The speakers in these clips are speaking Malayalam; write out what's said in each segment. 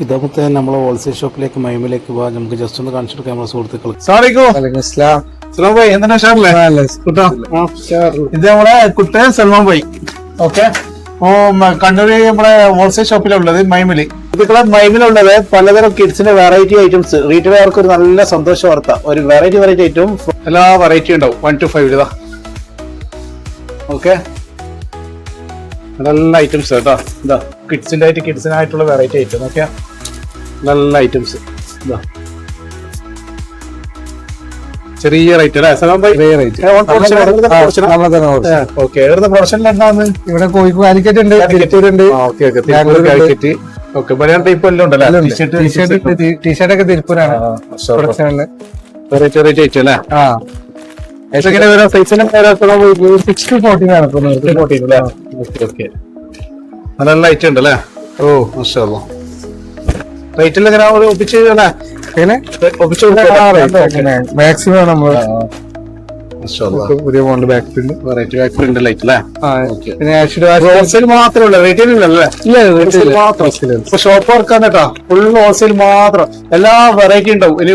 ഇതേപോലത്തെ നമ്മളെ ഹോൾസെയിൽ ഷോപ്പിലേക്ക് മൈമിലേക്ക് പോവാ. നമുക്ക് ജസ്റ്റ് ഒന്ന് കാണിച്ചു കൊടുക്കാം നമ്മളെ സുഹൃത്തുക്കൾ. ഇത് നമ്മളെ കുട്ടൻ സൽമാൻ ഭായി. ഓക്കെ, കണ്ണൂര് നമ്മളെ ഹോൾസെയിൽ ഷോപ്പിലുള്ളത് മൈമില്. ഇതൊക്കെ മൈമിലുള്ളത് പലതരം കിഡ്സിന്റെ വെറൈറ്റി ഐറ്റംസ്. റീറ്റെയിലർക്ക് ഒരു നല്ല സന്തോഷ വാർത്ത. ഒരു വെറൈറ്റി ഐറ്റം എല്ലാ വെറൈറ്റി ഉണ്ടാവും 1 to 5 ഇതാ. ഓക്കെ, നല്ല ഐറ്റംസ് കേട്ടോ. ഇതാ കിഡ്സിനായിട്ടുള്ള വെറൈറ്റി ഐറ്റം. ഓക്കെ, നല്ല ഐറ്റംസ്. ഇതാ ചെറിയ റേറ്റ് അല്ലേ സലാം ഭായി? പ്രൊഡക്ഷനിൽ എന്താന്ന് ഇവിടെ കോഴിക്കോട് കാലിക്കറ്റ് ഉണ്ട്, തിരുപ്പൂരുണ്ട്. ടൈപ്പ് എല്ലാം ഉണ്ടല്ലോ. ടീഷർട്ട് ഒക്കെ തിരുപ്പൂരാണ് പ്രൊഡക്ഷനില്. വെറൈറ്റി ഐറ്റം അല്ലേ? സൈസിന് 6 to 14 ആണ്. നല്ല ഐറ്റം ഉണ്ട് അല്ലേ? ഓ മാഷാഅല്ലാ. റേറ്റിൽ എങ്ങനെ ഒപ്പിച്ച് മാക്സിമം നമ്മള് പുതിയ model back print, variety back print light അല്ലേ? പിന്നെ ഹോൾസെയിൽ മാത്രമേ ഉള്ളൂ, റീറ്റെയിൽ ഇല്ലല്ലേ? ഷോപ്പ് വർക്കാണ് കേട്ടോ, ഫുൾ ഹോൾസെയിൽ മാത്രം. എല്ലാ വെറൈറ്റി ഉണ്ടാവും. ഇനി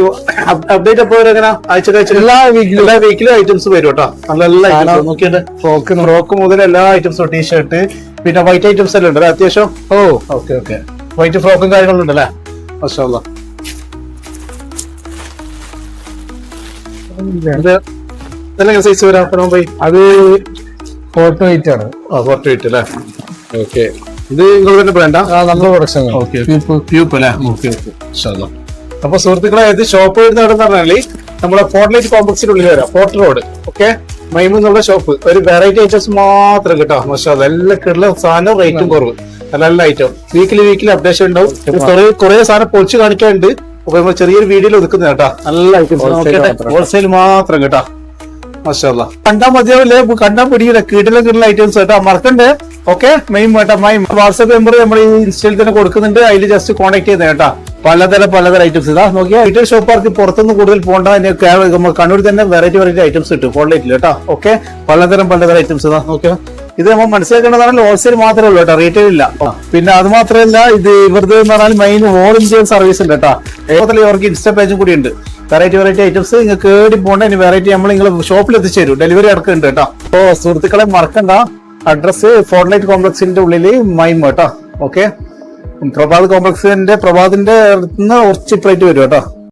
അപ്ഡേറ്റ് അപ്പൊ എങ്ങനെ ആഴ്ച എല്ലാ വീക്കിലും ഐറ്റംസ് വരും കേട്ടോ. നല്ല ഐറ്റംസ് നോക്കിയിട്ട് ഫ്രോക്ക് മുതൽ എല്ലാ ഐറ്റംസും, ടീഷർട്ട് പിന്നെ വൈറ്റ് ഐറ്റംസ് എല്ലാം ഉണ്ട് അത്യാവശ്യം. ഓ ഓക്കെ ഓക്കെ, വൈറ്റ് ഫ്രോക്കും കാര്യങ്ങളും ഉണ്ടല്ലേ? മാഷാഅല്ലാ. സൈസ് വരാം പോയി? അത് 4 to 8 ആണ്. 4 to 8 അല്ലേ? ഓക്കെ, ഇത് നിങ്ങൾ തന്നെ ബ്രാൻഡാ? നമ്മുടെ പ്രൊഡക്ഷൻ. പ്യൂപ്പ് അല്ലേ? ഓക്കെ ഓക്കെ, മാഷാഅല്ലാ. അപ്പൊ സുഹൃത്തുക്കളെ, ഇത് ഷോപ്പ് വരുന്ന എവിടെ പറഞ്ഞാല് നമ്മളെ ഫോർട്ട്ലൈറ്റ് കോംപ്ലക്സിനുള്ളിൽ വരാം, ഫോർട്ട് റോഡ്. ഓക്കെ, മൈമു എന്നുള്ള ഷോപ്പ്. ഒരു വെറൈറ്റി ഐറ്റംസ് മാത്രം കേട്ടോ. മാഷാഅല്ലാ, എല്ലാ കിട്ടുന്ന സാധനം റേറ്റും കുറവ്. നല്ല ഐറ്റം. വീക്കിലി അപ്ഡേഷൻ ഉണ്ടാവും. കുറെ സാധനം പൊളിച്ച് കാണിക്കാനുണ്ട്. അപ്പൊ നമ്മൾ ചെറിയൊരു വീഡിയോയിൽ ഒതുക്കുന്ന കേട്ടോ. നല്ല ഐറ്റംസ് ഹോൾസെയിൽ മാത്രം കേട്ടോ. മാഷാഅല്ലാ, കണ്ടാ മതിയാവില്ലേ? കണ്ടാ പിടിയില്ല. കിടിലം ഐറ്റംസ് കേട്ടോ, മറക്കണ്ടേ? ഓക്കെ, മെയിൻ കേട്ടോ. വാട്സ്ആപ്പ് നമ്പർ നമ്മൾ ഈ ഇൻസ്റ്റയിൽ തന്നെ കൊടുക്കുന്നുണ്ട്. അതിൽ ജസ്റ്റ് കോൺടാക്ട് ചെയ്യുന്നത് കേട്ടോ. പലതരം ഐറ്റംസ്. ഇതാ നോക്കിയാൽ റീറ്റെയിൽ ഷോപ്പുകാർക്ക് പുറത്തുനിന്ന് കൂടുതൽ പോകണ്ട. കണ്ണൂർ തന്നെ വെറൈറ്റി ഐറ്റംസ് കിട്ടും ഫോൺലൈറ്റിൽ കേട്ടോ. ഓക്കെ, പലതരം ഐറ്റംസ്. ഇതാ നോക്കിയാൽ ഇത് നമ്മൾ മനസ്സിലാക്കേണ്ടതാണ്. ഹോൾസെയിൽ മാത്രമേ ഉള്ളൂ കേട്ടോ, റീറ്റെയിൽ ഇല്ല. പിന്നെ അത് മാത്രമല്ല, ഇത് ഇവരുടെ എന്ന് പറഞ്ഞാൽ മെയിൻ ഓൾ ഇന്ത്യ സർവീസ് ഉണ്ട് കേട്ടോ. ഇവർക്ക് ഇൻസ്റ്റാ പേജും കൂടി ഉണ്ട്. വെറൈറ്റി ഐറ്റംസ് നിങ്ങൾക്ക് കേടി പോകണ്ട. ഇനി വെറൈറ്റി നമ്മൾ നിങ്ങൾ ഷോപ്പിൽ എത്തിച്ചു തരും. ഡെലിവറി അടക്കുന്നുണ്ട് കേട്ടോ. അപ്പോ സുഹൃത്തുക്കളെ മറക്കണ്ട, അഡ്രസ് ഫോർട്ട്ലൈറ്റ് കോംപ്ലക്സിന്റെ ഉള്ളില് മൈം കേട്ടോ. ഓക്കെ, പ്രഭാത് കോംപ്ലക്സിന്റെ കുറച്ച് പ്ലേറ്റ് വരും കേട്ടോ.